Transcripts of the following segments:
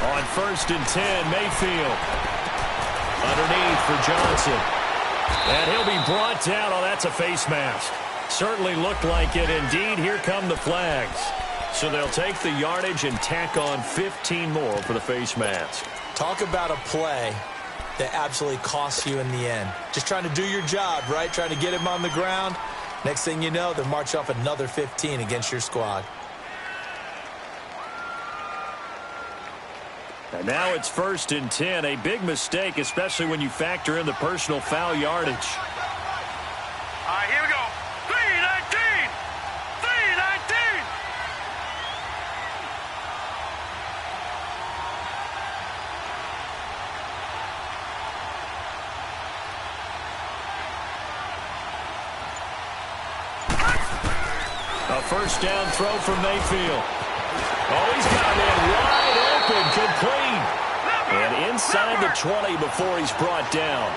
On 1st and 10, Mayfield. Underneath for Johnson. And he'll be brought down. Oh, that's a face mask. Certainly looked like it. Indeed, here come the flags. So they'll take the yardage and tack on 15 more for the face mask. Talk about a play that absolutely costs you in the end. Just trying to do your job, right? Trying to get him on the ground. Next thing you know, they'll march off another 15 against your squad. And now it's 1st and 10. A big mistake, especially when you factor in the personal foul yardage. All right, here we go. 3-19! 3-19! A first down throw from Mayfield. Oh, he's got it wide open, complete. And inside the 20 before he's brought down.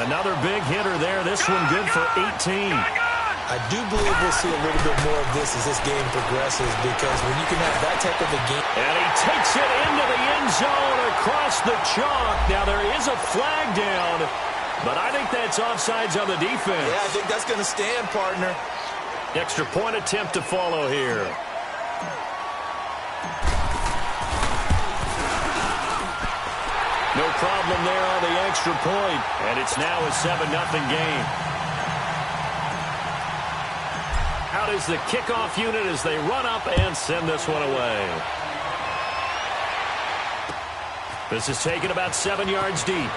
Another big hitter there. This one good for 18. I do believe we'll see a little bit more of this as this game progresses, because when you can have that type of a game. And he takes it into the end zone across the chalk. Now there is a flag down, but I think that's offsides on the defense. Yeah, I think that's going to stand, partner. Extra point attempt to follow here. No problem there on the extra point. And it's now a 7-0 game. How does the kickoff unit as they run up and send this one away? This is taken about 7 yards deep.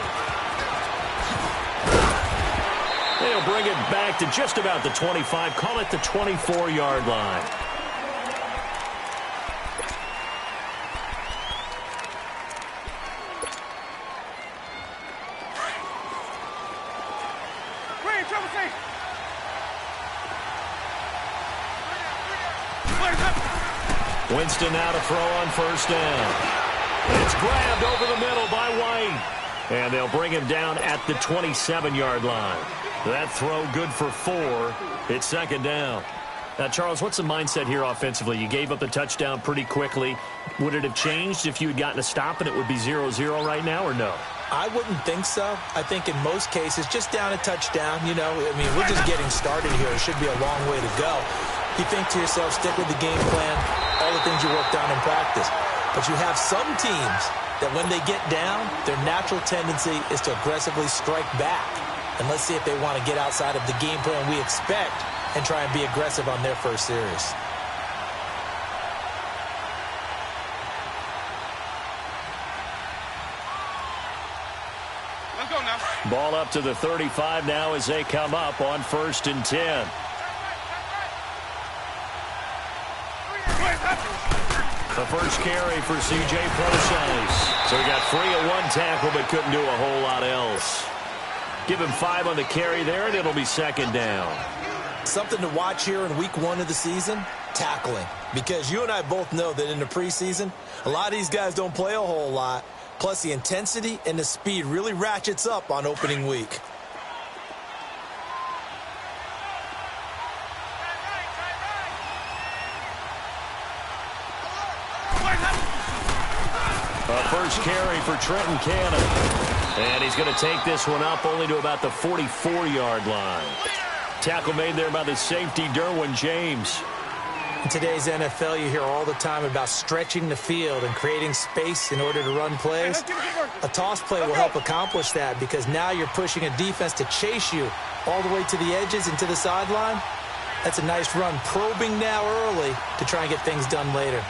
They'll bring it back to just about the 25. Call it the 24-yard line. Winston now to throw on first down. It's grabbed over the middle by White. And they'll bring him down at the 27-yard line. That throw good for 4. It's 2nd down. Now, Charles, what's the mindset here offensively? You gave up the touchdown pretty quickly. Would it have changed if you had gotten a stop and it would be 0-0 right now, or no? I wouldn't think so. I think in most cases, just down a touchdown, you know, I mean, we're just getting started here. It should be a long way to go. You think to yourself, stick with the game plan, all the things you worked on in practice. But you have some teams that when they get down, their natural tendency is to aggressively strike back. And let's see if they want to get outside of the game plan we expect and try and be aggressive on their first series. Let's go now. Ball up to the 35 now as they come up on 1st and 10. The first carry for C.J. Prosise. So he got free of one tackle but couldn't do a whole lot else. Give him 5 on the carry there, and it'll be 2nd down. Something to watch here in week 1 of the season, tackling. Because you and I both know that in the preseason, a lot of these guys don't play a whole lot. Plus, the intensity and the speed really ratchets up on opening week. First carry for Trenton Cannon. And he's going to take this one up only to about the 44-yard line. Tackle made there by the safety, Derwin James. In today's NFL, you hear all the time about stretching the field and creating space in order to run plays. A toss play will help accomplish that, because now you're pushing a defense to chase you all the way to the edges and to the sideline. That's a nice run, probing now early to try and get things done later.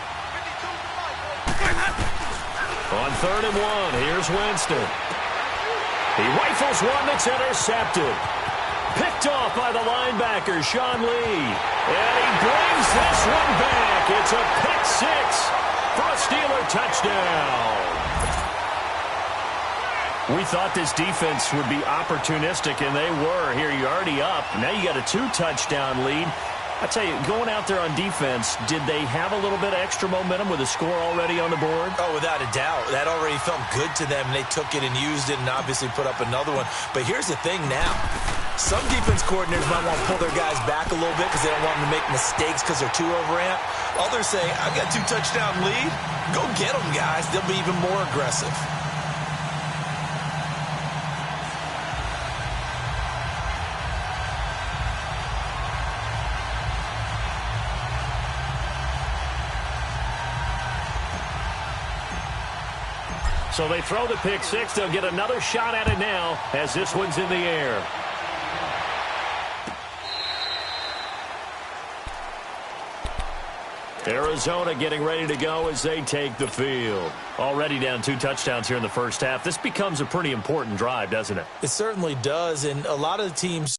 On 3rd and 1, here's Winston. He rifles one that's intercepted. Picked off by the linebacker, Sean Lee. And he brings this one back. It's a pick 6 for a Steeler touchdown. We thought this defense would be opportunistic, and they were. Here, you're already up. Now you got a 2-touchdown lead. I tell you, going out there on defense, did they have a little bit of extra momentum with a score already on the board? Oh, without a doubt. That already felt good to them. They took it and used it and obviously put up another one. But here's the thing now. Some defense coordinators might want to pull their guys back a little bit because they don't want them to make mistakes because they're too overamped. Others say, I've got 2-touchdown lead. Go get them, guys. They'll be even more aggressive. So they throw the pick six. They'll get another shot at it now as this one's in the air. Arizona getting ready to go as they take the field. Already down 2 touchdowns here in the first half. This becomes a pretty important drive, doesn't it? It certainly does, and a lot of the teams...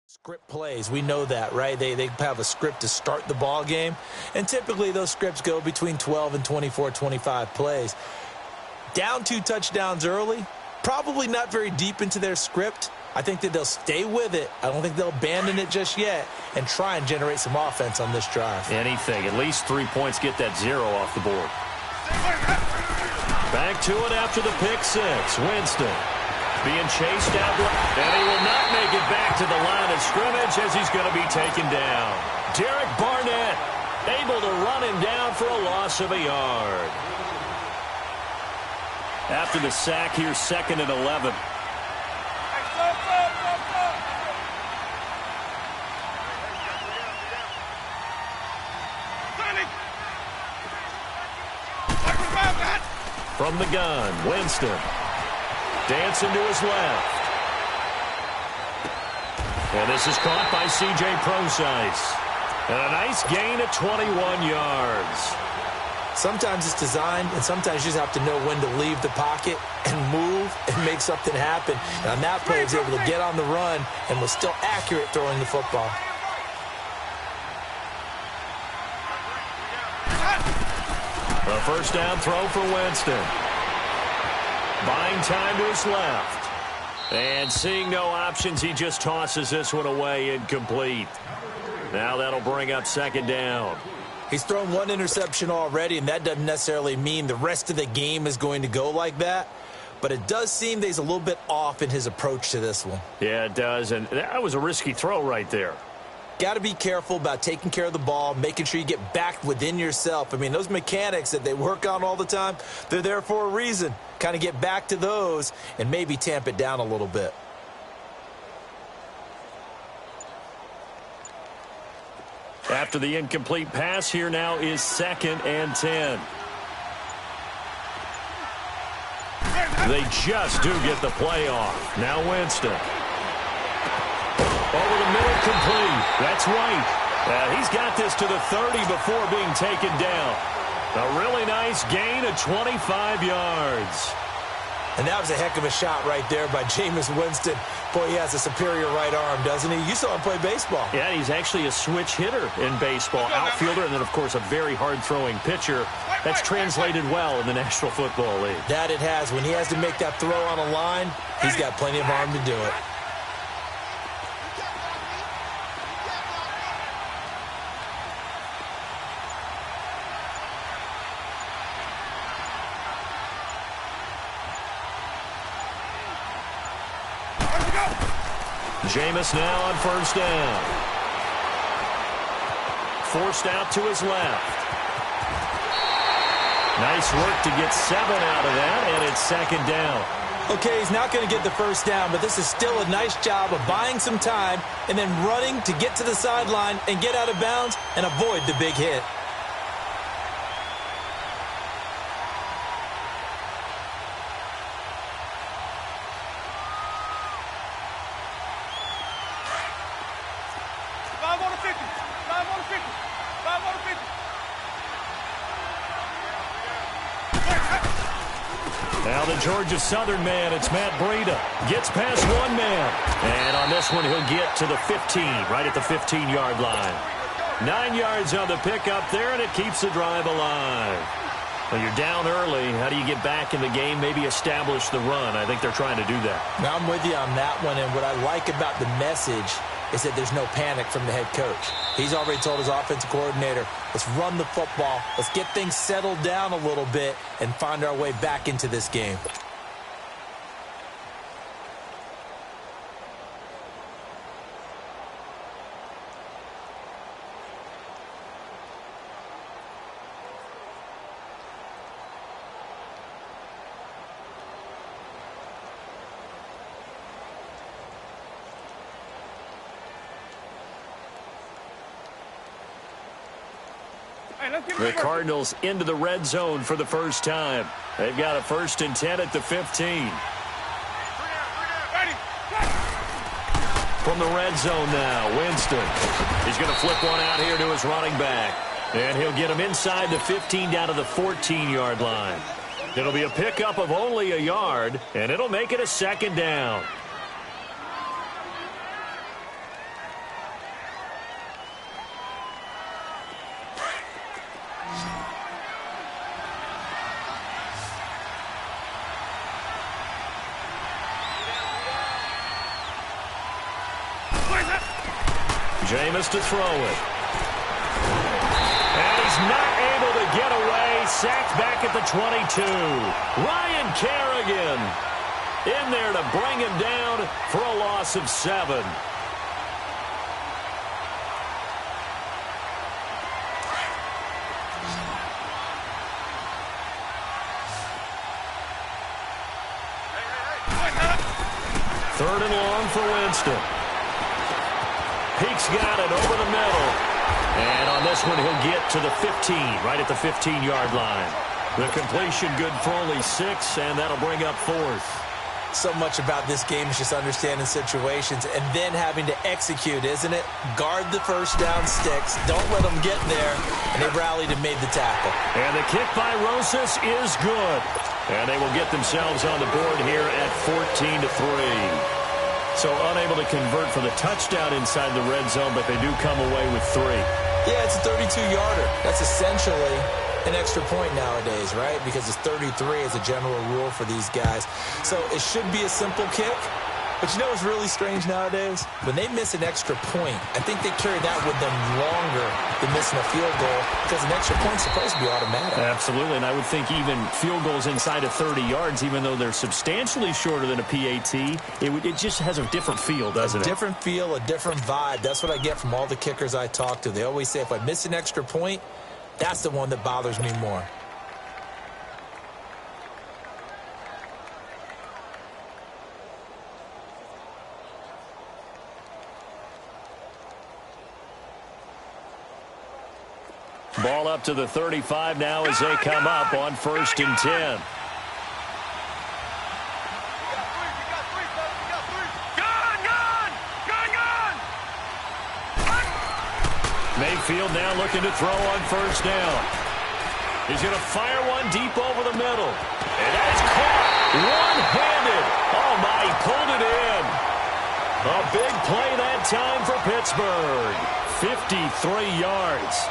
Script plays, we know that, right? They have a script to start the ball game, and typically those scripts go between 12 and 24, 25 plays. Down 2 touchdowns early, probably not very deep into their script. I think that they'll stay with it. I don't think they'll abandon it just yet and try and generate some offense on this drive. Anything, at least 3 points, get that 0 off the board. Back to it after the pick six. Winston being chased out, and he will not make it back to the line of scrimmage as he's going to be taken down. Derek Barnett able to run him down for a loss of a yard. After the sack here, 2nd and 11. From the gun, Winston. Dancing to his left. And this is caught by C.J. Prosise. And a nice gain of 21 yards. Sometimes it's designed, and sometimes you just have to know when to leave the pocket and move and make something happen. And on that play, he was able to get on the run and was still accurate throwing the football. A first down throw for Winston. Buying time to his left. And seeing no options, he just tosses this one away, incomplete. Now that'll bring up 2nd down. He's thrown 1 interception already, and that doesn't necessarily mean the rest of the game is going to go like that. But it does seem that he's a little bit off in his approach to this one. Yeah, it does, and that was a risky throw right there. Got to be careful about taking care of the ball, making sure you get back within yourself. I mean, those mechanics that they work on all the time, they're there for a reason. Kind of get back to those and maybe tamp it down a little bit. After the incomplete pass, here now is 2nd and 10. They just do get the play off. Now Winston. Over the middle, complete. That's White. He's got this to the 30 before being taken down. A really nice gain of 25 yards. And that was a heck of a shot right there by Jameis Winston. Boy, he has a superior right arm, doesn't he? You saw him play baseball. Yeah, he's actually a switch hitter in baseball. Outfielder, and then, of course, a very hard-throwing pitcher. That's translated well in the National Football League. That it has. When he has to make that throw on a line, he's got plenty of arm to do it. Jameis now on first down. Forced out to his left. Nice work to get 7 out of that, and it's 2nd down. Okay, he's not going to get the first down, but this is still a nice job of buying some time and then running to get to the sideline and get out of bounds and avoid the big hit. Now the Georgia Southern man, it's Matt Breida. Gets past one man. And on this one, he'll get to the 15, right at the 15-yard line. 9 yards on the pickup there, and it keeps the drive alive. Well, you're down early. How do you get back in the game, maybe establish the run? I think they're trying to do that. Now, I'm with you on that one, and what I like about the message is that there's no panic from the head coach. He's already told his offensive coordinator, let's run the football, let's get things settled down a little bit and find our way back into this game. The Cardinals into the red zone for the first time. They've got a 1st and 10 at the 15. From the red zone now, Winston. He's going to flip one out here to his running back. And he'll get him inside the 15 down to the 14-yard line. It'll be a pickup of only a yard, and it'll make it a 2nd down. Jameis to throw it. And he's not able to get away. Sacked back at the 22. Ryan Kerrigan in there to bring him down for a loss of 7. Third and long for Winston. Peek's got it over the middle. And on this one, he'll get to the 15, right at the 15-yard line. The completion good for only 6, and that'll bring up 4th. So much about this game is just understanding situations and then having to execute, isn't it? Guard the first down sticks. Don't let them get there. And they rallied and made the tackle. And the kick by Rosas is good. And they will get themselves on the board here at 14-3. So unable to convert for the touchdown inside the red zone, but they do come away with 3. Yeah, it's a 32-yarder. That's essentially an extra point nowadays, right? Because it's 33 as a general rule for these guys. So it should be a simple kick. But you know what's really strange nowadays? When they miss an extra point, I think they carry that with them longer than missing a field goal because an extra point's supposed to be automatic. Absolutely, and I would think even field goals inside of 30 yards, even though they're substantially shorter than a PAT, it just has a different feel, doesn't it? A different feel, a different vibe. That's what I get from all the kickers I talk to. They always say if I miss an extra point, that's the one that bothers me more. Ball up to the 35 now as they come up on 1st and 10. Mayfield now looking to throw on 1st down. He's going to fire one deep over the middle. And that is caught one-handed. Oh, my, he pulled it in. A big play that time for Pittsburgh. 53 yards.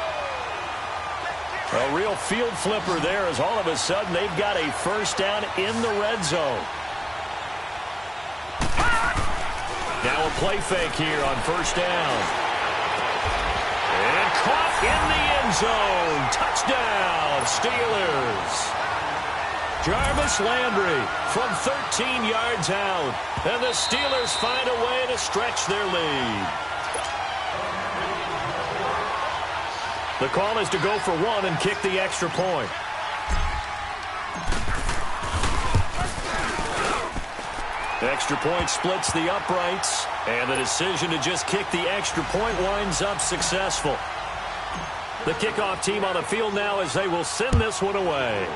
A real field flipper there as all of a sudden they've got a 1st down in the red zone. Now a play fake here on 1st down. And caught in the end zone. Touchdown, Steelers. Jarvis Landry from 13 yards out. And the Steelers find a way to stretch their lead. The call is to go for 1 and kick the extra point. The extra point splits the uprights, and the decision to just kick the extra point winds up successful. The kickoff team on the field now as they will send this one away.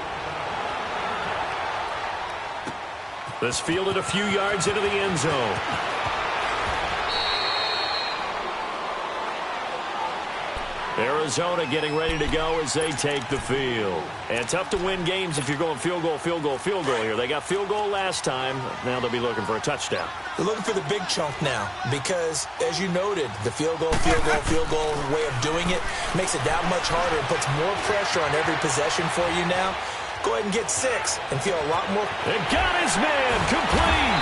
This fielded a few yards into the end zone. Arizona getting ready to go as they take the field. And tough to win games if you're going field goal, field goal, field goal here. They got field goal last time. Now they'll be looking for a touchdown. They're looking for the big chunk now because, as you noted, the field goal way of doing it makes it that much harder and puts more pressure on every possession for you now. Go ahead and get 6 and feel a lot more. They got his man complete.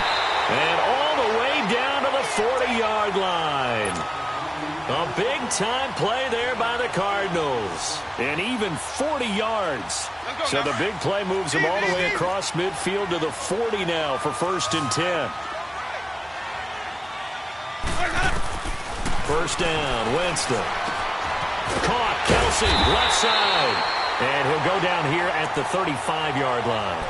And all the way down to the 40-yard line. A big-time play there by the Cardinals. And even 40 yards. So the big play moves them all the way across midfield to the 40 now for 1st and 10. First down, Winston. Caught, Kelsey, left side. And he'll go down here at the 35-yard line.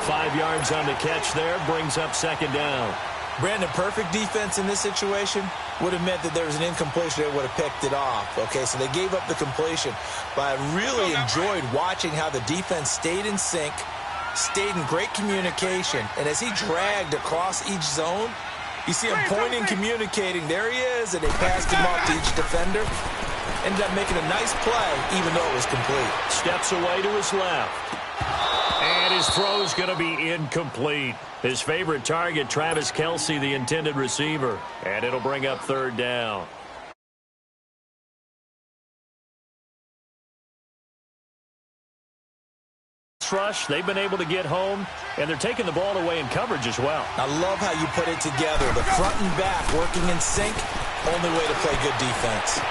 5 yards on the catch there, brings up 2nd down. Brandon, perfect defense in this situation would have meant that there was an incompletion. They would have picked it off. Okay, so they gave up the completion. But I really enjoyed watching how the defense stayed in sync, stayed in great communication. And as he dragged across each zone, you see him pointing, communicating. There he is, and they passed him off to each defender. Ended up making a nice play, even though it was complete. Steps away to his left. And his throw's going to be incomplete. His favorite target, Travis Kelce, the intended receiver. And it'll bring up 3rd down. Rush, they've been able to get home, and they're taking the ball away in coverage as well. I love how you put it together. The front and back working in sync, only way to play good defense.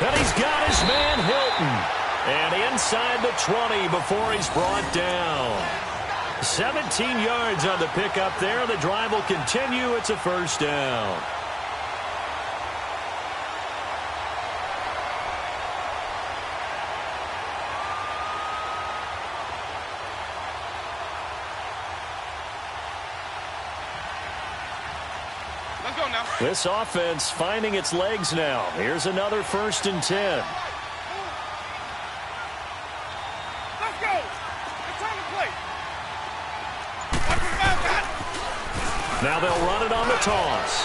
And he's got his man Hilton. And inside the 20 before he's brought down. 17 yards on the pickup there. The drive will continue. It's a 1st down. Let's go now. This offense finding its legs now. Here's another 1st and 10. Let's go. It's time to play. Now they'll run it on the toss.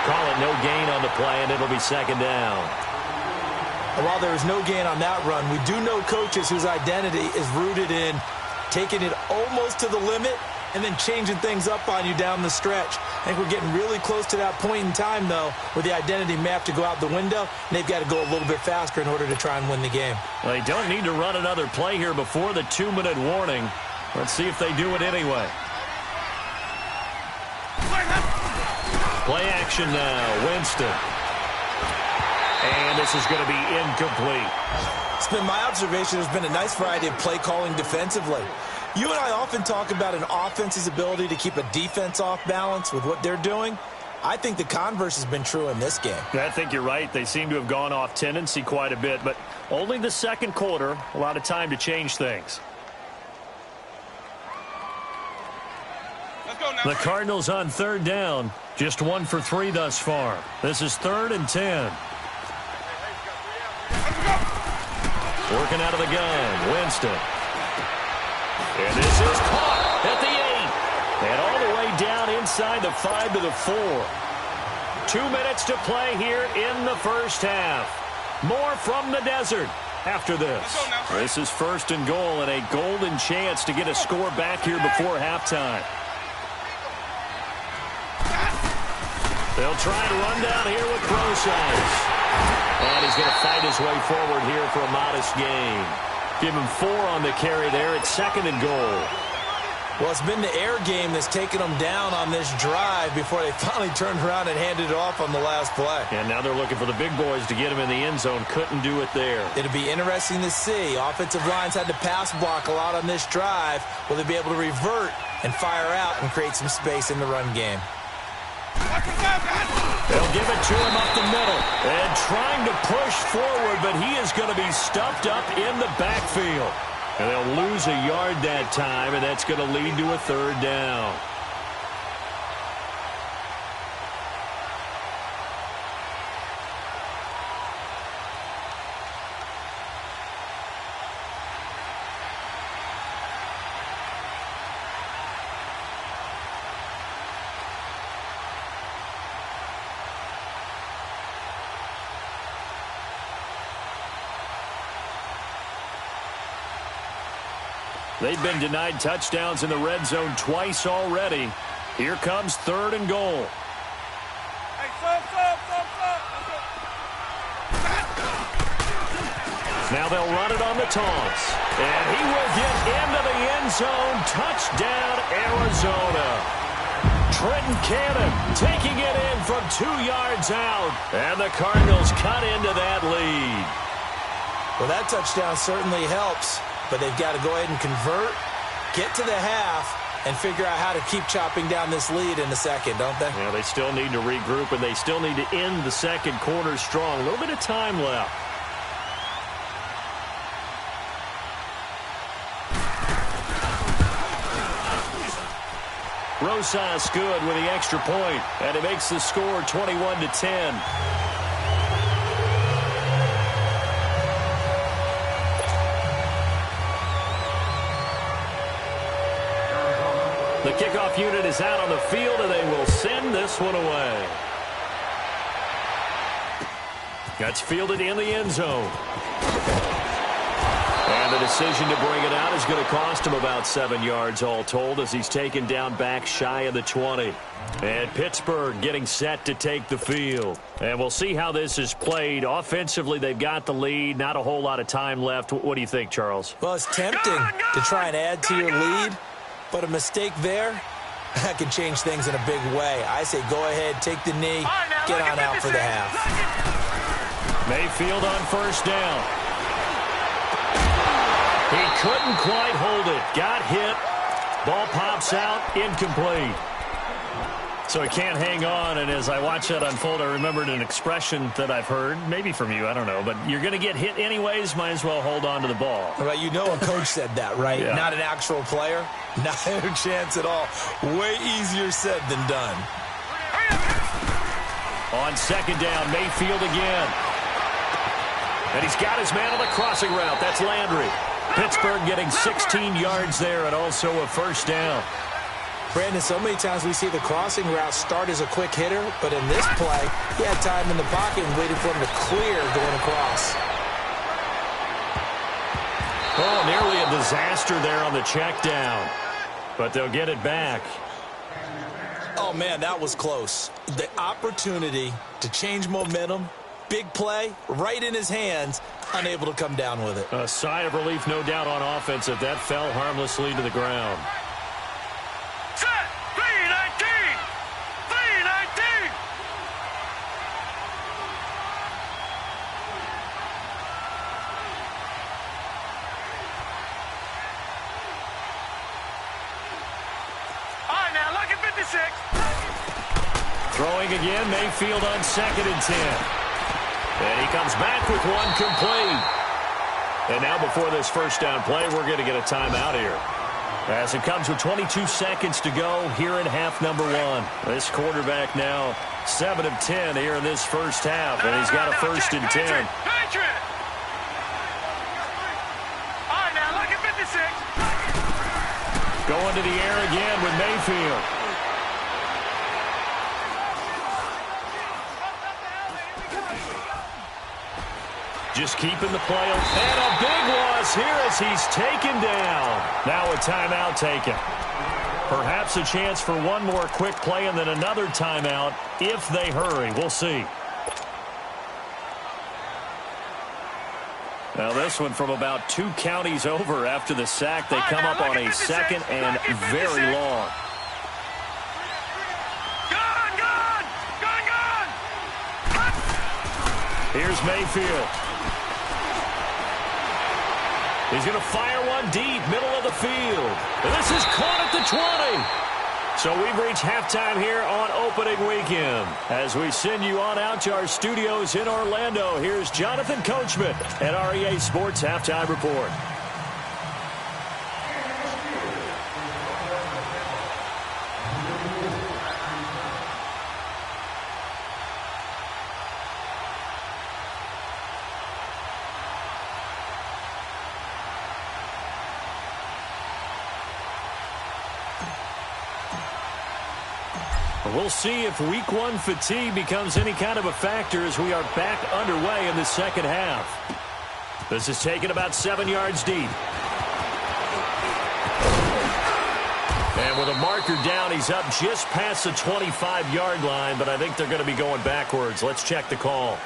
Call it no gain on the play, and it'll be 2nd down. And while there is no gain on that run, we do know coaches whose identity is rooted in taking it almost to the limit and then changing things up on you down the stretch. I think we're getting really close to that point in time, though, where the identity map to go out the window, and they've got to go a little bit faster in order to try and win the game. Well, they don't need to run another play here before the 2-minute warning. Let's see if they do it anyway. Play action now, Winston. And this is going to be incomplete. It's been my observation there's been a nice variety of play calling defensively. You and I often talk about an offense's ability to keep a defense off balance with what they're doing. I think the converse has been true in this game. I think you're right. They seem to have gone off tendency quite a bit, but only the 2nd quarter, a lot of time to change things. Let's go now. The Cardinals on 3rd down, just 1 for 3 thus far. This is 3rd and 10. Working out of the gun, Winston. And this is caught at the 8. And all the way down inside the 5 to the 4. 2 minutes to play here in the 1st half. More from the desert after this. This is 1st and goal and a golden chance to get a score back here before halftime. They'll try to run down here with Brosans. And he's going to fight his way forward here for a modest gain. Give him 4 on the carry there. It's 2nd and goal. Well, it's been the air game that's taken them down on this drive before they finally turned around and handed it off on the last play. And now they're looking for the big boys to get him in the end zone. Couldn't do it there. It'll be interesting to see. Offensive lines had to pass block a lot on this drive. Will they be able to revert and fire out and create some space in the run game? They'll give it to him up the middle. And trying to push forward, but he is going to be stuffed up in the backfield. And they'll lose a yard that time, and that's going to lead to a 3rd down. They've been denied touchdowns in the red zone twice already. Here comes 3rd and goal. Hey, stop. Now they'll run it on the toss. And he will get into the end zone. Touchdown, Arizona. Trenton Cannon taking it in from 2 yards out. And the Cardinals cut into that lead. Well, that touchdown certainly helps, but they've got to go ahead and convert, get to the half, and figure out how to keep chopping down this lead in the second, don't they? Yeah, they still need to regroup, and they still need to end the second quarter strong. A little bit of time left. Rosas good with the extra point, and it makes the score 21-10. The kickoff unit is out on the field, and they will send this one away. That's fielded in the end zone. And the decision to bring it out is going to cost him about 7 yards all told as he's taken down back shy of the 20. And Pittsburgh getting set to take the field. And we'll see how this is played. Offensively, they've got the lead. Not a whole lot of time left. What do you think, Charles? Well, it's tempting to try and add to your lead, but a mistake there, that can change things in a big way. I say go ahead, take the knee, get on out for the half. Mayfield on 1st down. He couldn't quite hold it. Got hit. Ball pops out. Incomplete. So he can't hang on, and as I watch that unfold, I remembered an expression that I've heard, maybe from you, I don't know, but you're going to get hit anyways, might as well hold on to the ball. Well, you know a coach said that, right? Yeah. Not an actual player. Not a chance at all. Way easier said than done. On 2nd down, Mayfield again. And he's got his man on the crossing route. That's Landry. Pittsburgh getting 16 yards there and also a 1st down. Brandon, so many times we see the crossing route start as a quick hitter, but in this play, he had time in the pocket and waited for him to clear going across. Oh, nearly a disaster there on the check down. But they'll get it back. Oh, man, that was close. The opportunity to change momentum, big play, right in his hands, unable to come down with it. A sigh of relief, no doubt, on offense if that fell harmlessly to the ground. Set! 3-19! 3-19! All right, now, look at 56. Throwing again, Mayfield on 2nd and 10. And he comes back with one complete. And now before this 1st down play, we're going to get a timeout here. As it comes with 22 seconds to go here in half number 1. This quarterback now 7 of 10 here in this 1st half. And he's got a 1st and 10. All right, now, look at 56. Going to the air again with Mayfield. Just keeping the play. And a big loss here as he's taken down. Now a timeout taken. Perhaps a chance for one more quick play and then another timeout if they hurry. We'll see. Now this one from about 2 counties over after the sack. They come up on a 2nd and very long. Here's Mayfield. He's going to fire one deep, middle of the field. And this is caught at the 20. So we've reached halftime here on opening weekend. As we send you on out to our studios in Orlando, here's Jonathan Coachman at REA Sports Halftime Report. We'll see if week 1 fatigue becomes any kind of a factor as we are back underway in the 2nd half. This is taken about 7 yards deep. And with a marker down, he's up just past the 25-yard line, but I think they're going to be going backwards. Let's check the call.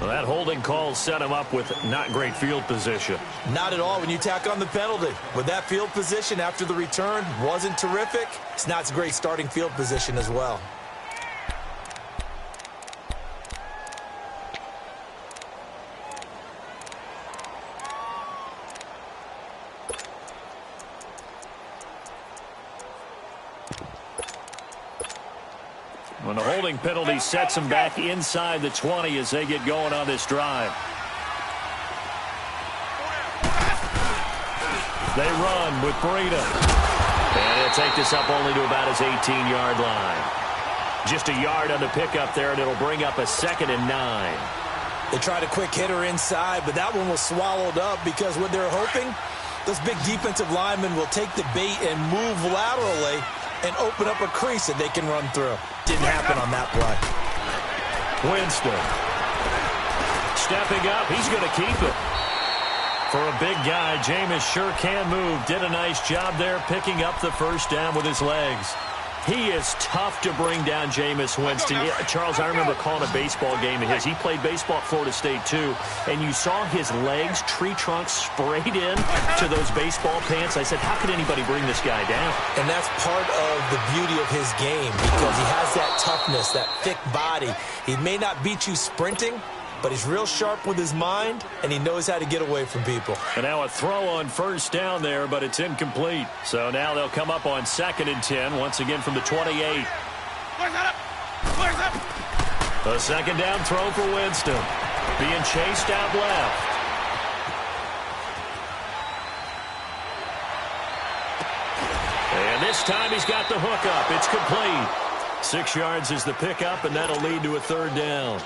Well, that holding call set him up with not great field position. Not at all when you tack on the penalty. With that field position after the return wasn't terrific, it's not a great starting field position as well. When the holding penalty sets them back inside the 20 as they get going on this drive. They run with Breida. And he'll take this up only to about his 18-yard line. Just a yard on the pickup there, and it'll bring up a 2nd and 9. They tried a quick hitter inside, but that one was swallowed up because what they're hoping, those big defensive linemen will take the bait and move laterally and open up a crease that they can run through. Didn't happen on that play. Winston. Stepping up. He's going to keep it. For a big guy, Jameis sure can move. Did a nice job there picking up the first down with his legs. He is tough to bring down, Jameis Winston. Yeah, Charles, I remember calling a baseball game of his. He played baseball at Florida State, too. And you saw his legs, tree trunks, sprayed in to those baseball pants. I said, how could anybody bring this guy down? And that's part of the beauty of his game because he has that toughness, that thick body. He may not beat you sprinting, but he's real sharp with his mind, and he knows how to get away from people. And now a throw on first down there, but it's incomplete. So now they'll come up on 2nd and 10, once again from the 28. A second down throw for Winston. Being chased out left. And this time he's got the hook up. It's complete. 6 yards is the pickup, and that'll lead to a 3rd down.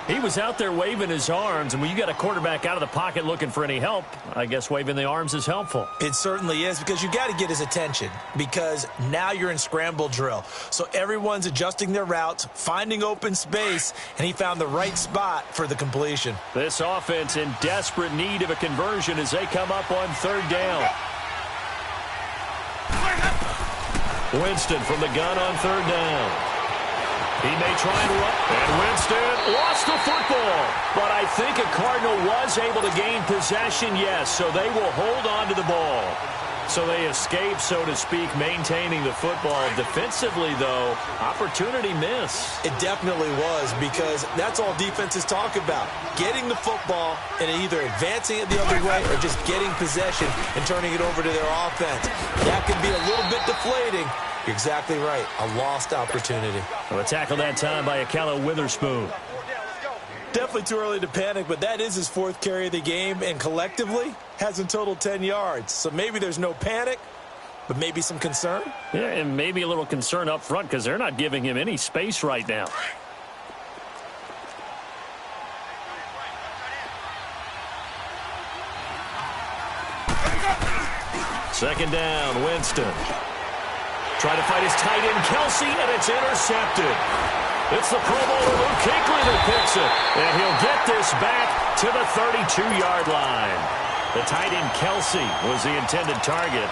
He was out there waving his arms, and when you got a quarterback out of the pocket looking for any help, I guess waving the arms is helpful. It certainly is because you got to get his attention because now you're in scramble drill. So everyone's adjusting their routes, finding open space, and he found the right spot for the completion. This offense in desperate need of a conversion as they come up on 3rd down. Winston from the gun on 3rd down. He may try and run. And Winston lost the football. But I think a Cardinal was able to gain possession, yes. So they will hold on to the ball. So they escape, so to speak, maintaining the football. Defensively, though, opportunity miss. It definitely was because that's all defenses talk about. Getting the football and either advancing it the other way or just getting possession and turning it over to their offense. That can be a little bit deflating. You're exactly right. A lost opportunity. Well, a tackle that time by Akala Witherspoon. Definitely too early to panic, but that is his 4th carry of the game, and collectively has in total 10 yards. So maybe there's no panic, but maybe some concern. Yeah, and maybe a little concern up front because they're not giving him any space right now. Second down, Winston. Trying to fight his tight end, Kelsey, and it's intercepted. It's the Pro Bowler Luke Kuechly that picks it. And he'll get this back to the 32-yard line. The tight end, Kelsey, was the intended target.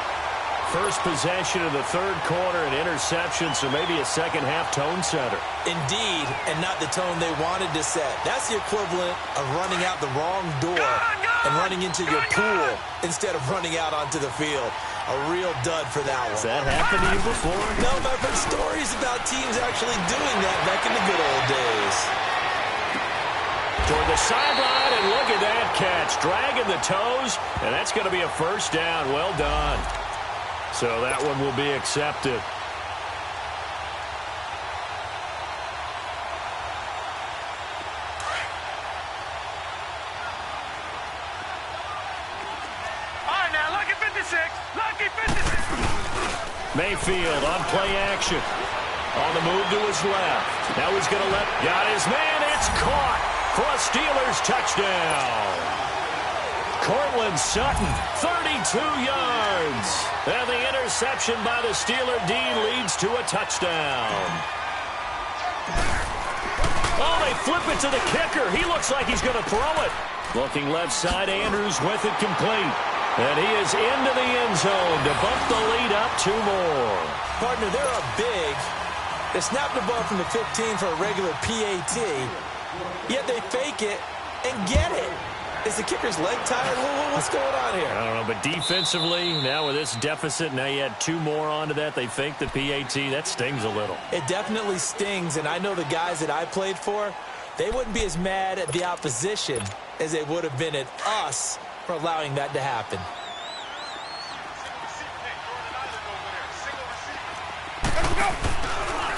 First possession of the 3rd quarter, an interception, so maybe a second-half tone setter. Indeed, and not the tone they wanted to set. That's the equivalent of running out the wrong door and running into your pool instead of running out onto the field. A real dud for that one. Has that happened to you before? No, but I've heard stories about teams actually doing that back in the good old days. Toward the sideline, and look at that catch. Dragging the toes, and that's going to be a 1st down. Well done. So that one will be accepted. Mayfield on play action. On the move to his left. Now he's going to got his man. It's caught for a Steelers touchdown. Cortland Sutton, 32 yards. And the interception by the Steeler D leads to a touchdown. Oh, they flip it to the kicker. He looks like he's going to throw it. Looking left side, Andrews with it complete. And he is into the end zone to bump the lead up 2 more. Partner, they're up big. They snapped the ball from the 15 for a regular PAT, yet they fake it and get it. Is the kicker's leg tired? What's going on here? I don't know, but defensively, now with this deficit, now you add 2 more onto that. They fake the PAT. That stings a little. It definitely stings, and I know the guys that I played for, they wouldn't be as mad at the opposition as they would have been at us for allowing that to happen.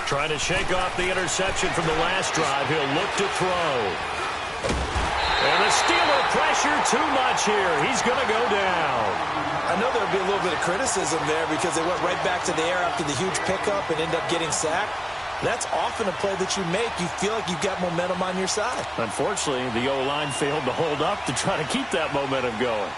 Trying to shake off the interception from the last drive. He'll look to throw. And the Steeler pressure too much here. He's going to go down. I know there'll be a little bit of criticism there because they went right back to the air after the huge pickup and end up getting sacked. That's often a play that you make. You feel like you've got momentum on your side. Unfortunately, the O-line failed to hold up to try to keep that momentum going.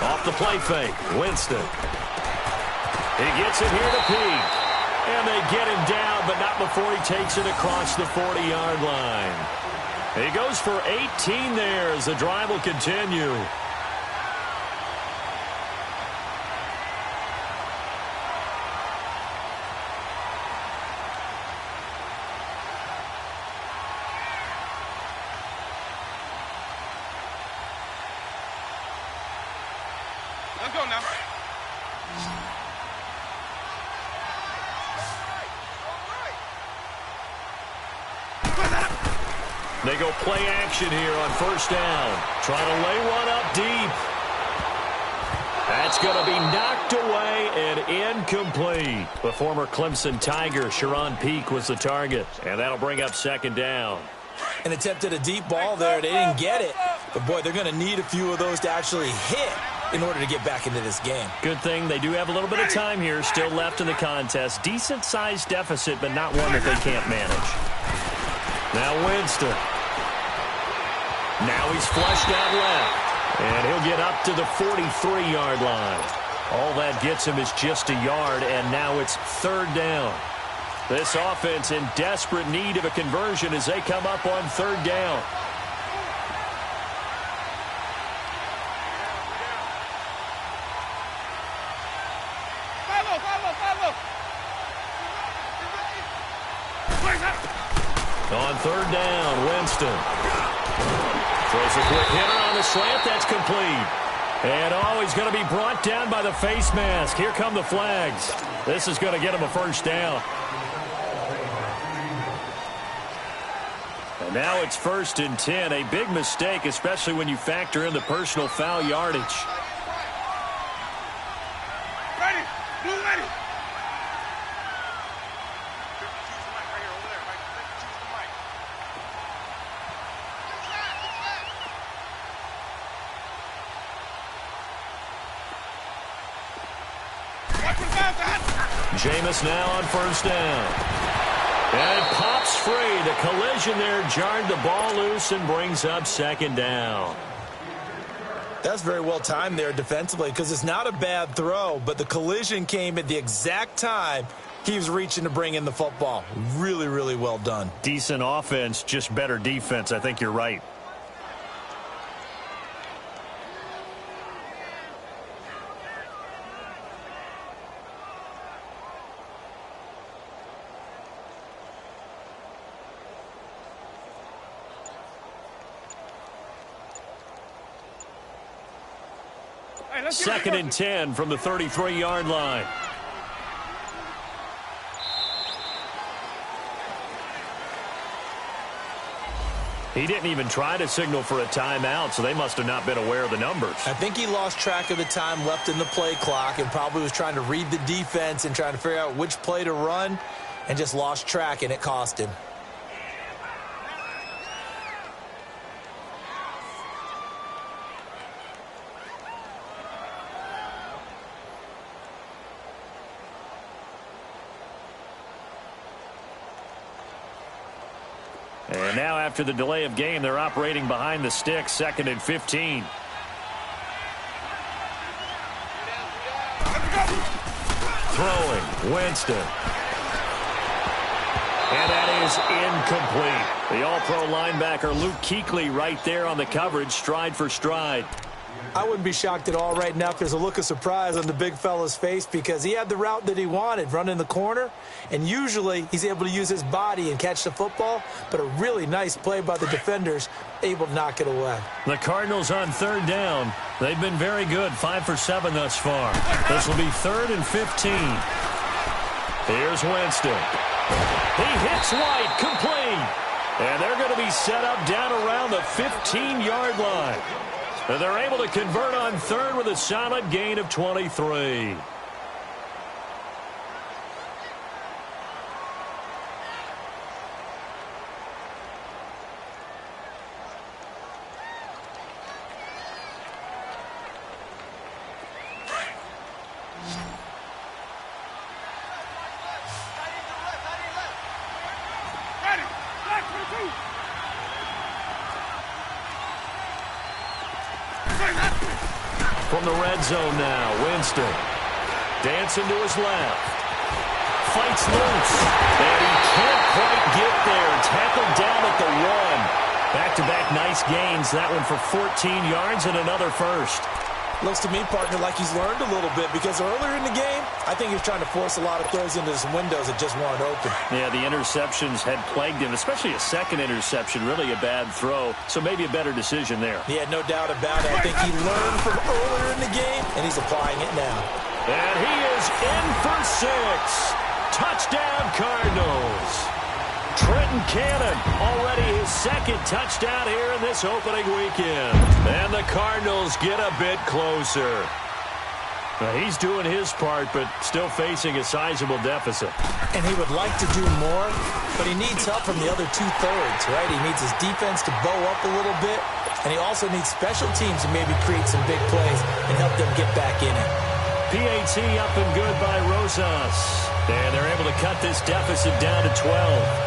Off the play fake, Winston. He gets it here to Peak. And they get him down, but not before he takes it across the 40-yard line. He goes for 18 there as the drive will continue. Let's go now. They go play action here on first down. Trying to lay one up deep. That's going to be knocked away and incomplete. The former Clemson Tiger, Sharon Peak, was the target. And that'll bring up second down. And attempted a deep ball there. They didn't get it. But, boy, they're going to need a few of those to actually hit in order to get back into this game. Good thing they do have a little bit of time here still left in the contest. Decent-sized deficit, but not one that they can't manage. Now Winston. Now he's flushed out left. And he'll get up to the 43-yard line. All that gets him is just a yard, and now it's third down. This offense in desperate need of a conversion as they come up on third down. On third down, Winston. Throws a quick hitter on the slant. That's complete. And he's going to be brought down by the face mask. Here come the flags. This is going to get him a first down. And now it's 1st and 10. A big mistake, especially when you factor in the personal foul yardage. Ready. Blue ready. Jameis now on first down. And it pops free. The collision there jarred the ball loose and brings up second down. That's very well timed there defensively because it's not a bad throw, but the collision came at the exact time he was reaching to bring in the football. Really, really well done. Decent offense, just better defense. I think you're right. Second and 10 from the 33-yard line. He didn't even try to signal for a timeout, so they must have not been aware of the numbers. I think he lost track of the time left in the play clock and probably was trying to read the defense and trying to figure out which play to run and just lost track, and it cost him. And now after the delay of game, they're operating behind the sticks, 2nd and 15. Throwing, Winston. And that is incomplete. The all-pro linebacker Luke Kuechly right there on the coverage, stride for stride. I wouldn't be shocked at all right now if there's a look of surprise on the big fella's face because he had the route that he wanted, running the corner, and usually he's able to use his body and catch the football, but a really nice play by the defenders, able to knock it away. The Cardinals on 3rd down. They've been very good, 5 for 7 thus far. This will be 3rd and 15. Here's Winston. He hits White, complete. And they're going to be set up down around the 15-yard line. And they're able to convert on 3rd with a solid gain of 23. From the red zone now, Winston. Dancing to his left. Fights loose. And he can't quite get there. Tackled down at the 1. Back-to-back nice gains. That one for 14 yards and another first. Looks to me, partner, like he's learned a little bit because earlier in the game, I think he was trying to force a lot of throws into some windows that just weren't open. Yeah, the interceptions had plagued him, especially a second interception, really a bad throw, so maybe a better decision there. Yeah, no doubt about it. I think he learned from earlier in the game, and he's applying it now. And he is in for 6. Touchdown, Cardinals. Trenton Cannon, already his 2nd touchdown here in this opening weekend. And the Cardinals get a bit closer. Now, he's doing his part, but still facing a sizable deficit. And he would like to do more, but he needs help from the other 2/3, right? He needs his defense to bow up a little bit, and he also needs special teams to maybe create some big plays and help them get back in it. PAT up and good by Rosas. And they're able to cut this deficit down to 12.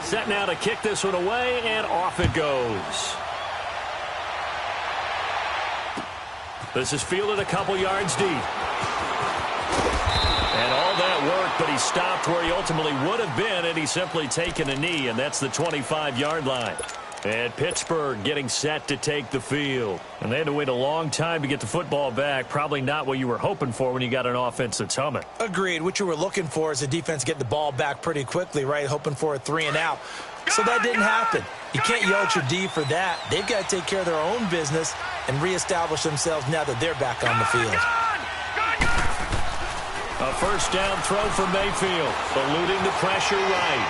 Set now to kick this one away, and off it goes. This is fielded a couple yards deep. And all that work, but he stopped where he ultimately would have been, and he's simply taken a knee, and that's the 25-yard line. And Pittsburgh getting set to take the field. And they had to wait a long time to get the football back. Probably not what you were hoping for when you got an offense that's humming. Agreed. What you were looking for is the defense get the ball back pretty quickly, right? Hoping for a 3-and-out. So that didn't happen. You can't yell at your D for that. They've got to take care of their own business and reestablish themselves now that they're back on the field. A first down throw for Mayfield, eluding the pressure right.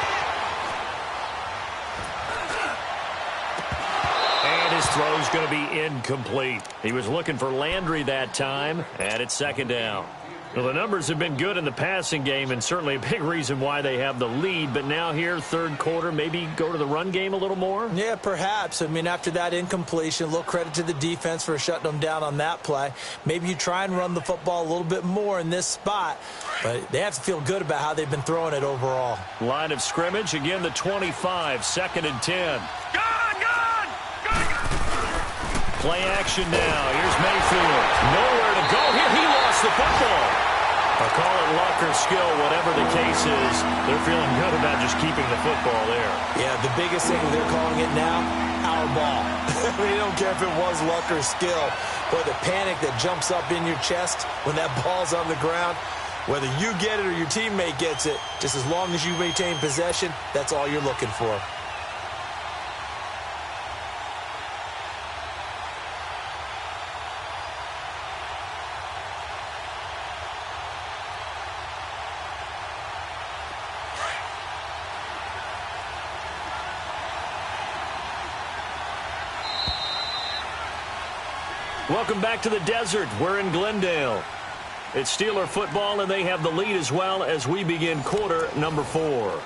And his throw's going to be incomplete. He was looking for Landry that time, and it's 2nd down. Well, the numbers have been good in the passing game, and certainly a big reason why they have the lead. But now here, 3rd quarter, maybe go to the run game a little more? Yeah, perhaps. I mean, after that incompletion, a little credit to the defense for shutting them down on that play. Maybe you try and run the football a little bit more in this spot. But they have to feel good about how they've been throwing it overall. Line of scrimmage, again the 25, 2nd and 10. Play action now. Here's Mayfield. Nowhere to go here. He lost the football. I'll call it luck or skill, whatever the case is. They're feeling good about just keeping the football there. Yeah, the biggest thing they're calling it now, our ball. They don't care if it was luck or skill. But the panic that jumps up in your chest when that ball's on the ground, whether you get it or your teammate gets it, just as long as you maintain possession, that's all you're looking for. Welcome back to the desert. We're in Glendale. It's Steeler football, and they have the lead as well as we begin quarter number 4.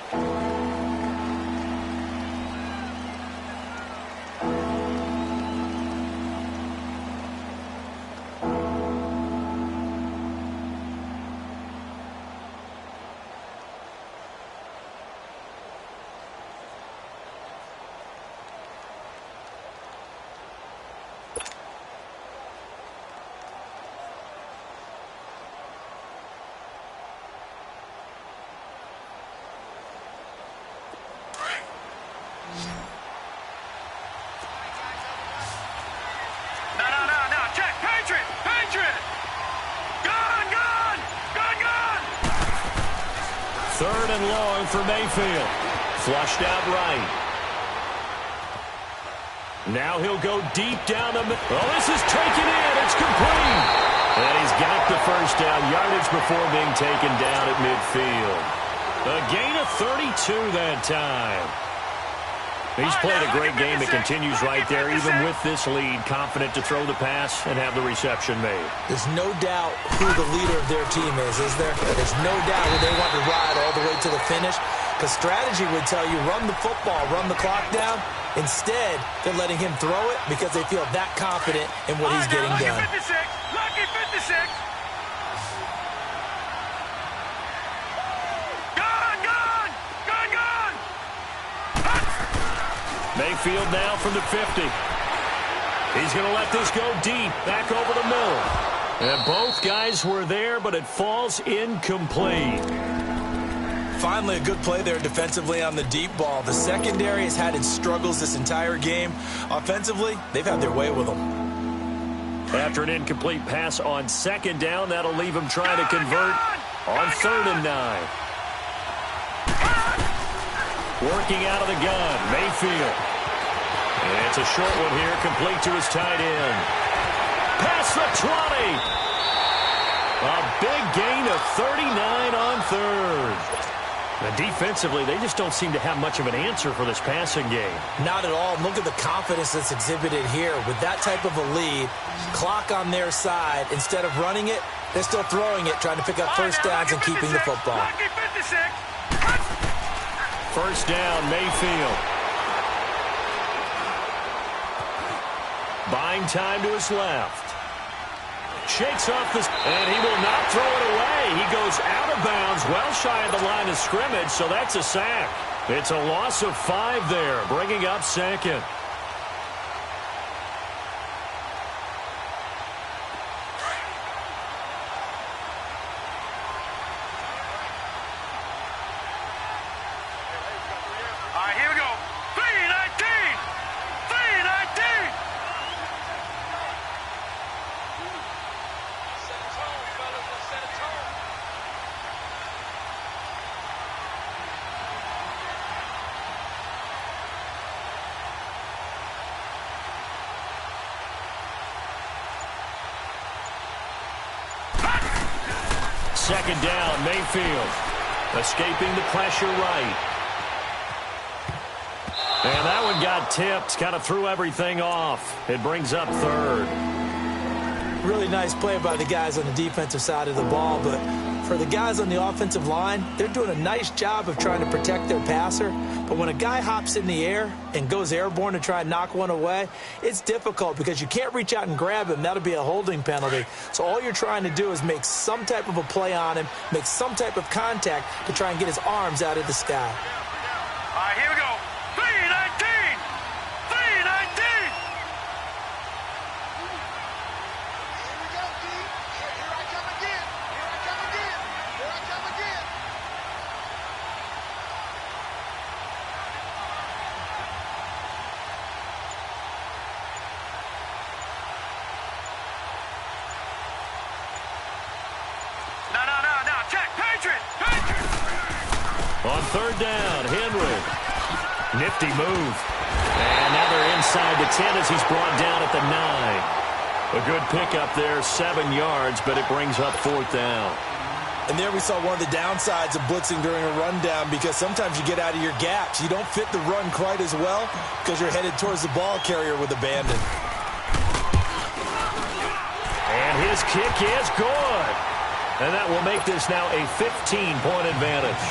and long for Mayfield. Flushed out right. Now he'll go deep down the middle. Oh, this is taken in. It's complete. And he's got the first down yardage before being taken down at midfield. A gain of 32 that time. He's played a great game. It continues right there, even with this lead. Confident to throw the pass and have the reception made. There's no doubt who the leader of their team is there? There's no doubt who they want to ride all the way to the finish. Because strategy would tell you, run the football, run the clock down. Instead, they're letting him throw it because they feel that confident in what he's getting done. Lucky 56. Mayfield now from the 50. He's going to let this go deep, back over the middle. And both guys were there, but it falls incomplete. Finally, a good play there defensively on the deep ball. The secondary has had its struggles this entire game. Offensively, they've had their way with them. After an incomplete pass on second down, that'll leave him trying to convert on 3rd and 9. Working out of the gun, Mayfield. And it's a short one here, complete to his tight end. Past the 20. A big gain of 39 on 3rd. And defensively, they just don't seem to have much of an answer for this passing game. Not at all. Look at the confidence that's exhibited here. With that type of a lead, clock on their side, instead of running it, they're still throwing it, trying to pick up first downs and keeping the football. First down, Mayfield. Buying time to his left. Shakes off this, and he will not throw it away. He goes out of bounds, well shy of the line of scrimmage, so that's a sack. It's a loss of 5 there, bringing up 2nd. Second down, Mayfield. Escaping the pressure right. And that one got tipped. Kind of threw everything off. It brings up 3rd. Really nice play by the guys on the defensive side of the ball, but for the guys on the offensive line, they're doing a nice job of trying to protect their passer. But when a guy hops in the air and goes airborne to try and knock one away, it's difficult because you can't reach out and grab him. That'll be a holding penalty. So all you're trying to do is make some type of a play on him, make some type of contact to try and get his arms out of the sky. All right, here we go. 319! 319! Here I come again. Here I come again. Here I come again. No. Check. Patriot. On 3rd down, Henry. Nifty move. And now they're inside the 10 as he's brought down at the 9. A good pickup there, 7 yards, but it brings up 4th down. And there we saw one of the downsides of blitzing during a rundown, because sometimes you get out of your gaps. You don't fit the run quite as well because you're headed towards the ball carrier with abandon. And his kick is good. And that will make this now a 15-point advantage.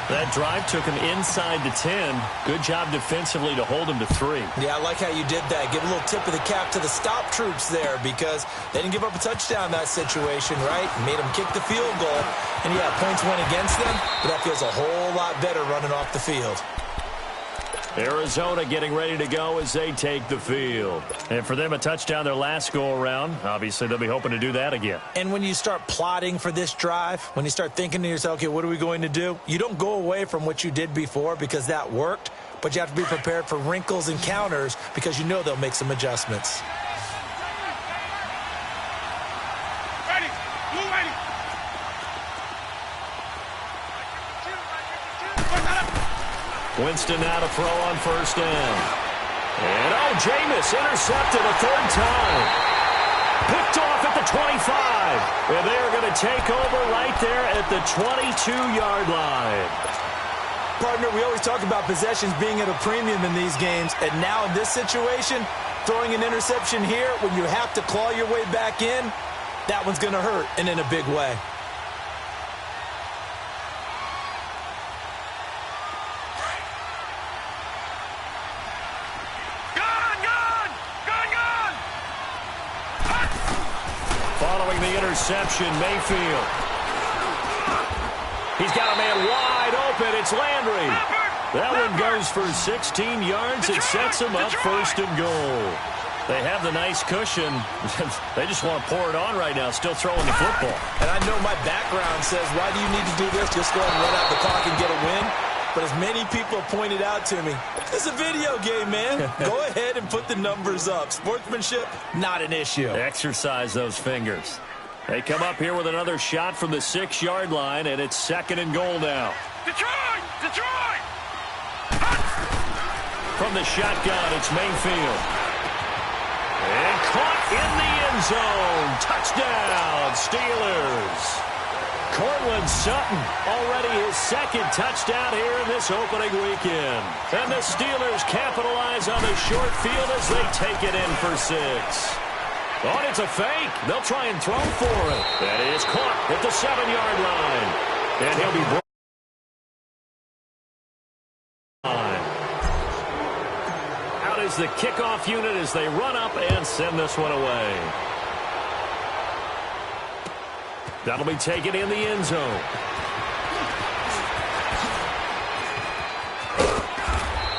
That drive took him inside the 10. Good job defensively to hold him to 3. Yeah, I like how you did that. Give a little tip of the cap to the stop troops there, because they didn't give up a touchdown in that situation, right? Made them kick the field goal. And, yeah, points went against them, but that feels a whole lot better running off the field. Arizona getting ready to go as they take the field. And for them, a touchdown their last go-around. Obviously, they'll be hoping to do that again. And when you start plotting for this drive, when you start thinking to yourself, okay, what are we going to do? You don't go away from what you did before because that worked, but you have to be prepared for wrinkles and counters because you know they'll make some adjustments. Ready. Blue ready. Winston now to throw on first down. And, Jameis intercepted a third time. Picked off at the 25. And they are going to take over right there at the 22-yard line. Partner, we always talk about possessions being at a premium in these games. And now in this situation, throwing an interception here when you have to claw your way back in, that one's going to hurt, and in a big way. Following the interception, Mayfield. He's got a man wide open. It's Landry. That one goes for 16 yards. It sets him up first and goal. They have the nice cushion. They just want to pour it on right now, still throwing the football. And I know my background says, why do you need to do this? Just go ahead and run out the clock and get a win. But as many people have pointed out to me, it's a video game, man. Go ahead and put the numbers up. Sportsmanship, not an issue. Exercise those fingers. They come up here with another shot from the 6-yard line, and it's second and goal now. Detroit! Detroit! From the shotgun, it's Mayfield. And caught in the end zone. Touchdown, Steelers. Cortland Sutton, already his second touchdown here in this opening weekend. And the Steelers capitalize on the short field as they take it in for 6. Oh, it's a fake. They'll try and throw for it. That is caught at the 7-yard line. And he'll be brought on. Out is the kickoff unit as they run up and send this one away. That'll be taken in the end zone.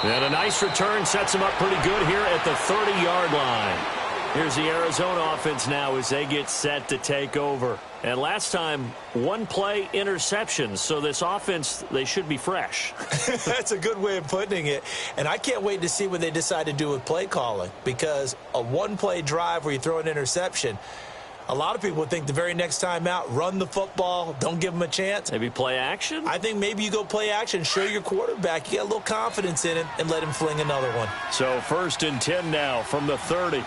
And a nice return sets them up pretty good here at the 30-yard line. Here's the Arizona offense now as they get set to take over. And last time, one-play interceptions. So this offense, they should be fresh. That's a good way of putting it. And I can't wait to see what they decide to do with play calling. Because a one-play drive where you throw an interception, a lot of people would think the very next time out, run the football, don't give them a chance. Maybe play action? I think maybe you go play action, show your quarterback, you get a little confidence in him, and let him fling another one. So 1st and 10 now from the 30.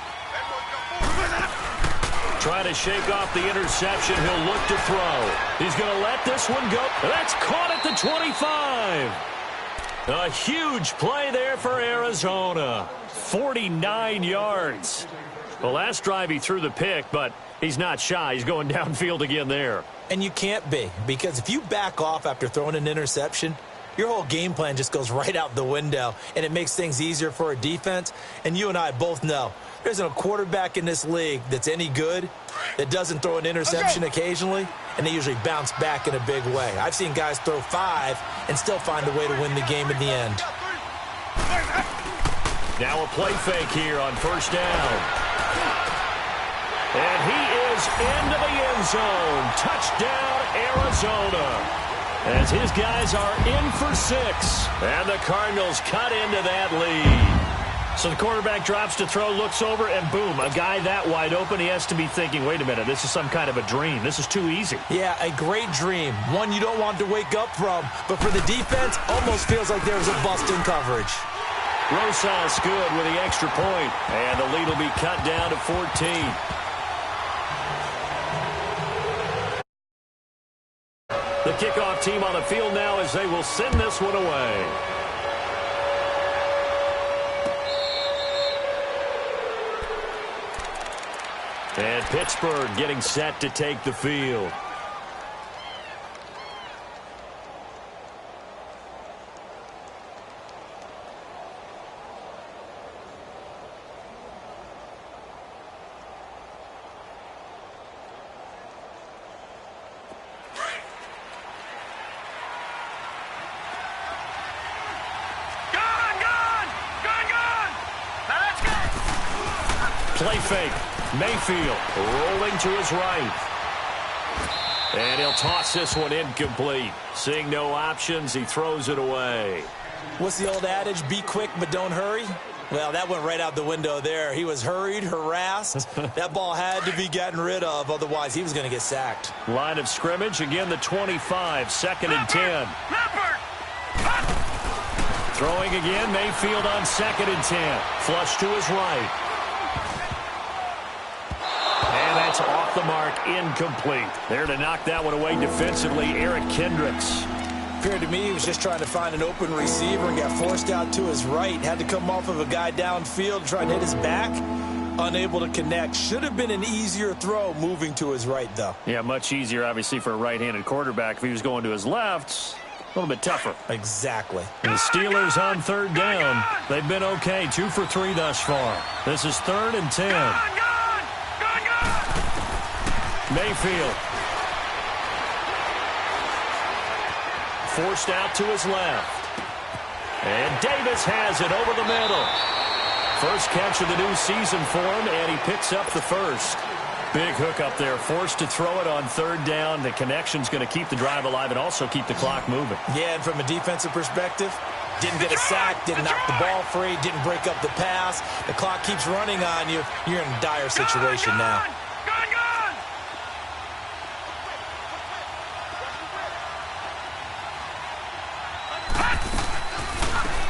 Trying to shake off the interception. He'll look to throw. He's going to let this one go. That's caught at the 25. A huge play there for Arizona. 49 yards. The last drive he threw the pick, but he's not shy. He's going downfield again there. And you can't be, because if you back off after throwing an interception, your whole game plan just goes right out the window, and it makes things easier for a defense. And you and I both know there isn't a quarterback in this league that's any good that doesn't throw an interception occasionally, and they usually bounce back in a big way. I've seen guys throw 5 and still find a way to win the game in the end. Now a play fake here on first down. And he is into the end zone. Touchdown, Arizona. As his guys are in for 6. And the Cardinals cut into that lead. So the quarterback drops to throw, looks over, and boom, a guy that wide open, he has to be thinking, wait a minute, this is some kind of a dream. This is too easy. Yeah, a great dream. One you don't want to wake up from. But for the defense, almost feels like there was a bust in coverage. Rosas good with the extra point. And the lead will be cut down to 14. The kickoff team on the field now as they will send this one away. And Pittsburgh getting set to take the field. Play fake. Mayfield rolling to his right. And he'll toss this one incomplete. Seeing no options, he throws it away. What's the old adage? Be quick, but don't hurry. Well, that went right out the window there. He was hurried, harassed. That ball had to be gotten rid of. Otherwise, he was going to get sacked. Line of scrimmage. Again, the 25. 2nd and 10. Throwing again, Mayfield on 2nd and 10. Flush to his right. And that's off the mark, incomplete. There to knock that one away defensively, Eric Kendricks. Appeared to me he was just trying to find an open receiver and got forced out to his right. Had to come off of a guy downfield, try and hit his back. Unable to connect. Should have been an easier throw moving to his right, though. Yeah, much easier, obviously, for a right-handed quarterback. If he was going to his left, a little bit tougher. Exactly. And the Steelers on 3rd down. They've been okay, 2 for 3 thus far. This is 3rd and 10. Mayfield. Forced out to his left. And Davis has it over the middle. First catch of the new season for him, and he picks up the first. Big hook up there, forced to throw it on 3rd down. The connection's going to keep the drive alive and also keep the clock moving. Yeah, and from a defensive perspective, didn't get a sack, didn't knock the ball free, didn't break up the pass. The clock keeps running on you. You're in a dire situation now.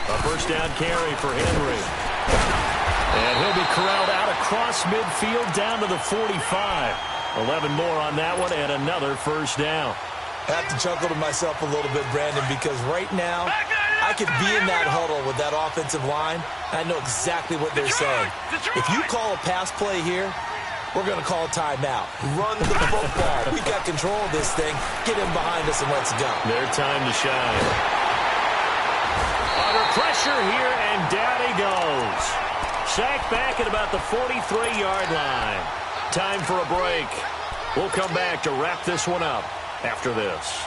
A first down carry for Henry. And he'll be corralled out across midfield down to the 45. 11 more on that one and another first down. I have to chuckle to myself a little bit, Brandon, because right now I could be in that huddle with that offensive line. I know exactly what they're saying. If you call a pass play here, we're going to call a timeout. Run the football. We've got control of this thing. Get in behind us and let's go. Their time to shine. Under pressure here, and down he goes. Sacked back at about the 43-yard line. Time for a break. We'll come back to wrap this one up after this.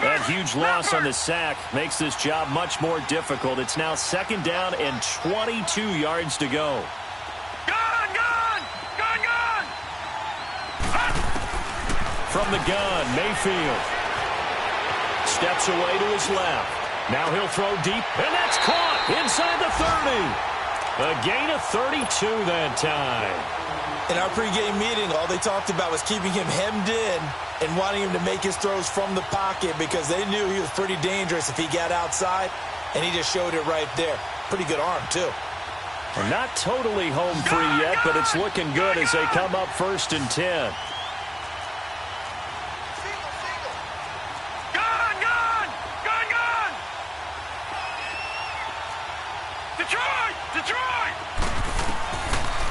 That huge loss on the sack makes this job much more difficult. It's now 2nd down and 22 yards to go. From the gun, Mayfield steps away to his left. Now he'll throw deep, and that's caught inside the 30. A gain of 32 that time. In our pregame meeting, all they talked about was keeping him hemmed in and wanting him to make his throws from the pocket because they knew he was pretty dangerous if he got outside, and he just showed it right there. Pretty good arm, too. Well, not totally home free yet, but it's looking good as they come up 1st and 10.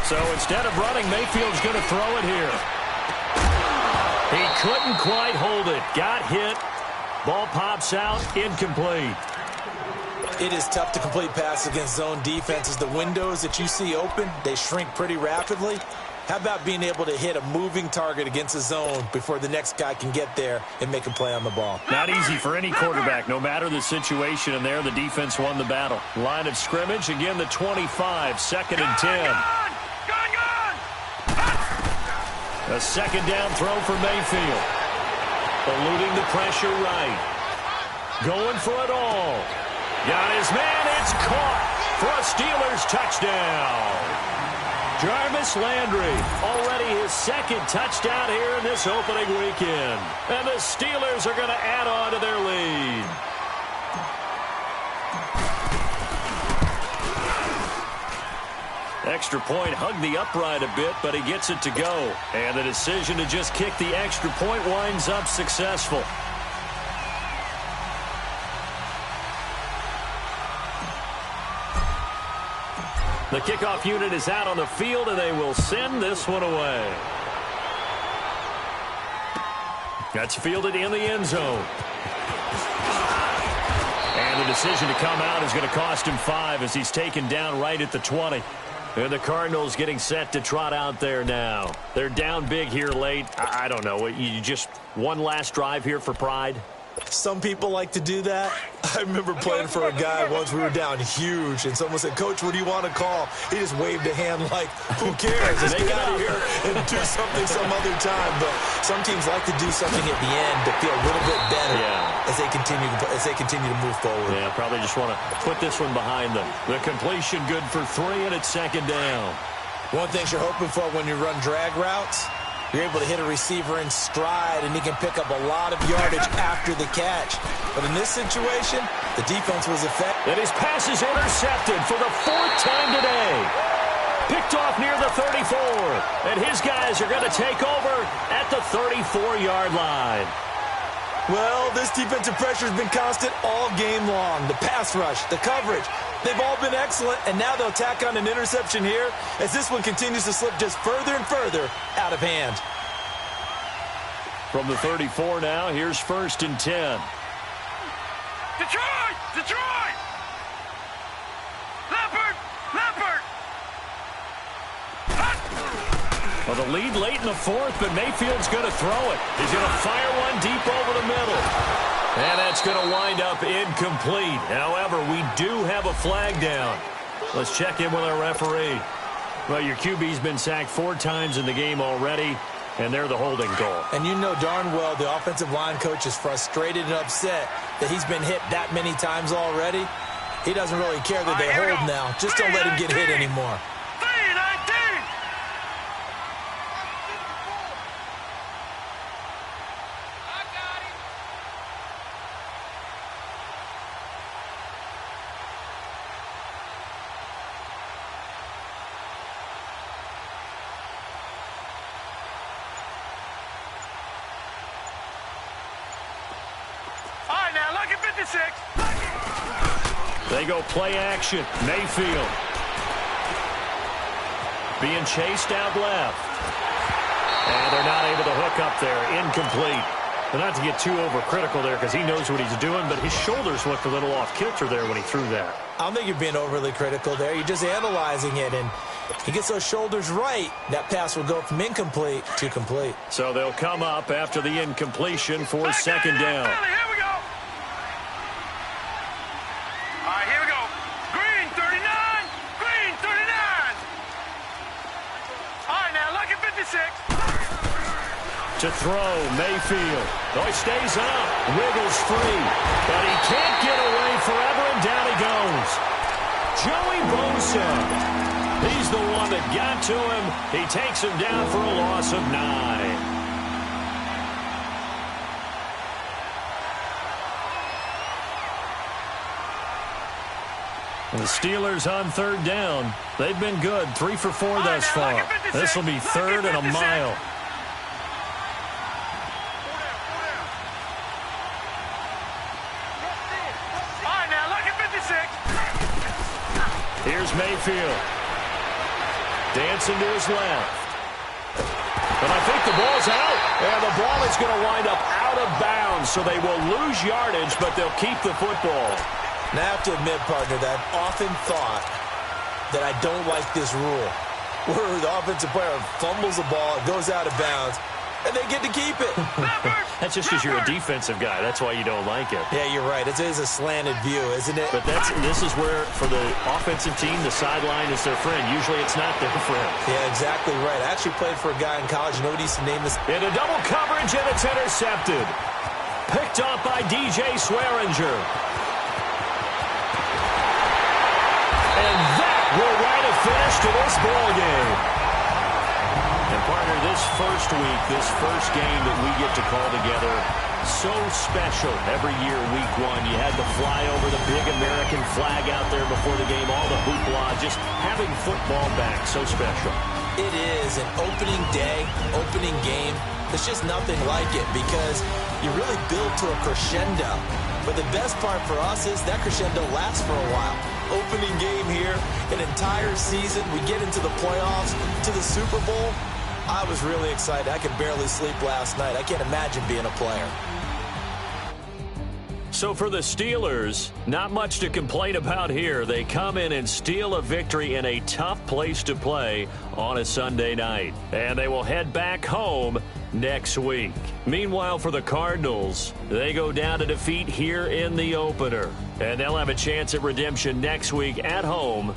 So instead of running, Mayfield's going to throw it here. He couldn't quite hold it. Got hit. Ball pops out. Incomplete. It is tough to complete passes against zone defenses. The windows that you see open, they shrink pretty rapidly. How about being able to hit a moving target against a zone before the next guy can get there and make a play on the ball? Not easy for any quarterback, no matter the situation. And there, the defense won the battle. Line of scrimmage, again, the 25, 2nd and 10. A 2nd down throw for Mayfield. Eluding the pressure right. Going for it all. Got his man. It's caught for a Steelers touchdown. Jarvis Landry, already his 2nd touchdown here in this opening weekend. And the Steelers are going to add on to their lead. Extra point hugged the upright a bit, but he gets it to go. And the decision to just kick the extra point winds up successful. The kickoff unit is out on the field, and they will send this one away. That's fielded in the end zone. And the decision to come out is going to cost him 5 as he's taken down right at the 20. And the Cardinals getting set to trot out there now. They're down big here late. I don't know. You just one last drive here for pride? Some people like to do that. I remember playing for a guy once. We were down huge, and someone said, "Coach, what do you want to call?" He just waved a hand like, "Who cares? Just get out of here and do something some other time." But some teams like to do something at the end to feel a little bit better as they continue to move forward. Yeah, probably just want to put this one behind them. The completion good for 3, and it's second down. One thing you're hoping for when you run drag routes, you're able to hit a receiver in stride, and he can pick up a lot of yardage after the catch. But in this situation, the defense was effective. And his pass is intercepted for the 4th time today. Picked off near the 34. And his guys are going to take over at the 34-yard line. Well, this defensive pressure has been constant all game long. The pass rush, the coverage, they've all been excellent, and now they'll tack on an interception here as this one continues to slip just further and further out of hand. From the 34 now, here's 1st and 10. Detroit! Detroit! Leopard! Leopard! Well, the lead late in the 4th, but Mayfield's going to throw it. He's going to fire one deep over the middle. And that's going to wind up incomplete. However, we do have a flag down. Let's check in with our referee. Well, your QB's been sacked 4 times in the game already, and they're the holding call. And you know darn well the offensive line coach is frustrated and upset that he's been hit that many times already. He doesn't really care that they hold now. Just don't let him get hit anymore. 3-19! All right, now look at 56. They go play action. Mayfield being chased out left. And they're not able to hook up there. Incomplete. But not to get too overcritical there because he knows what he's doing, but his shoulders looked a little off kilter there when he threw that. I don't think you're being overly critical there. You're just analyzing it, and he gets those shoulders right. That pass will go from incomplete to complete. So they'll come up after the incompletion for second down. Here we go. All right, here we go. Green, 39. Green, 39. All right, now look at 56. To throw, Mayfield. Oh, he stays up. Wiggles free. But he can't get away forever, and down he goes. Joey Bosa. He's the one that got to him. He takes him down for a loss of 9. And the Steelers on 3rd down. They've been good. 3 for 4 thus far. This will be 3rd and a mile. Here's Mayfield. Dancing to his left. And I think the ball's out. And the ball is going to wind up out of bounds, so they will lose yardage, but they'll keep the football. Now, I have to admit, partner, that I've often thought that I don't like this rule, where the offensive player fumbles the ball, it goes out of bounds, and they get to keep it. That's just because you're a defensive guy. That's why you don't like it. Yeah, you're right. It is a slanted view, isn't it? But this is where, for the offensive team, the sideline is their friend. Usually it's not their friend. Yeah, exactly right. I actually played for a guy in college. You know what he used to name this? In a double coverage, and it's intercepted. Picked up by DJ Swearinger. And that will write a finish to this ball game. And partner, this first week, this first game that we get to call together, so special every year, week 1. You had the flyover, the big American flag out there before the game, all the hoopla, just having football back, so special. It is an opening day, opening game. There's just nothing like it because you really build to a crescendo. But the best part for us is that crescendo lasts for a while. Opening game here, an entire season. We get into the playoffs, to the Super Bowl. I was really excited. I could barely sleep last night. I can't imagine being a player. So for the Steelers, not much to complain about here. They come in and steal a victory in a tough place to play on a Sunday night. And they will head back home next week. Meanwhile, for the Cardinals, they go down to defeat here in the opener. And they'll have a chance at redemption next week at home